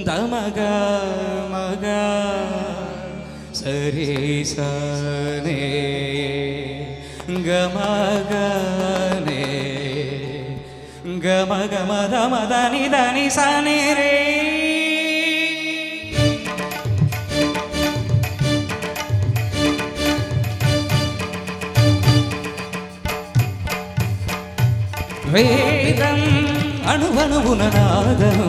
Damaga maga sari sane gamaga ne gamaga madani dani sane re vedam anuvanuvuna nadam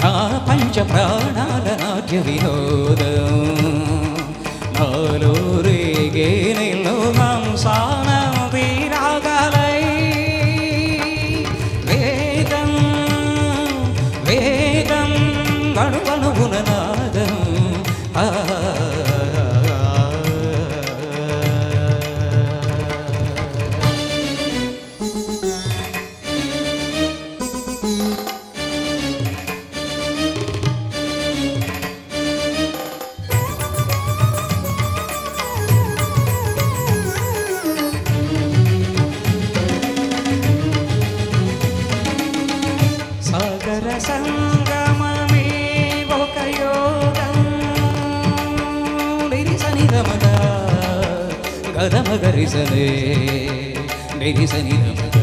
నా పంచ ప్రాణాల నాట్య వినోదం నాలో రేగే నీలో హంసాన వీరాగలై వేదం వేదం అణువణువున నాదం సంగమమే ఒక యోగం నిరిసని రమగ గదమగరిసనే నిరిసని రమగ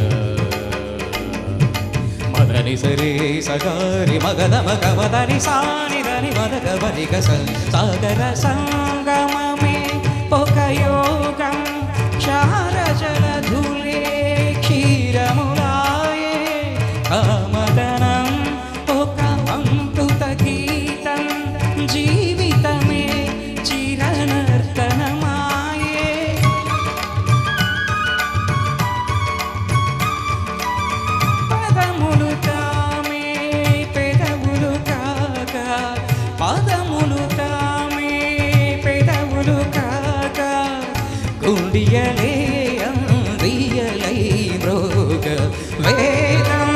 మదని సరే సగారి మగదమగ మదని సానిదని మదగవనిగ సాగర సంగమమే ఒక యోగం క్షార జలధులే క్షీరములాయే కామదనం ఒక అమృత గీతం జీవితమే చిరనర్తనమాయే పదములు తామే పెదవులు కాగా పదములు తామే పెదవులు కాగా గుండియలే అందియలై మృగ వేదం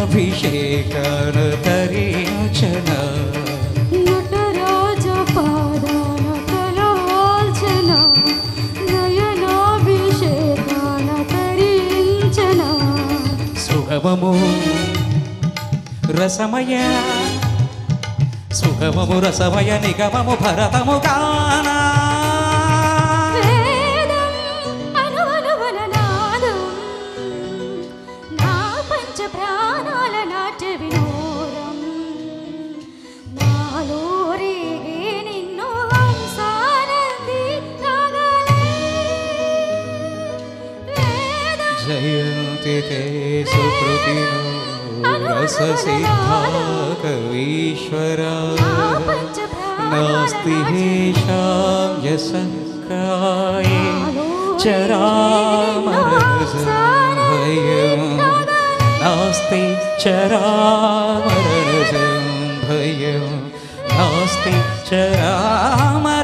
నయనాభిషేకాన తరించన నటరాజ పాదాన తలాల్చన నయనాభిషేకాన తరించన సుగమము రసమయ సుగమము రసమయ నిగమము భరతము గానా जयन्ति ते सुकृतिनो रससिद्धा कवीश्वरा नास्ति येषां यशः काये चरामर भयं नास्ति चरामरणं भयं नास्ति चरामरणं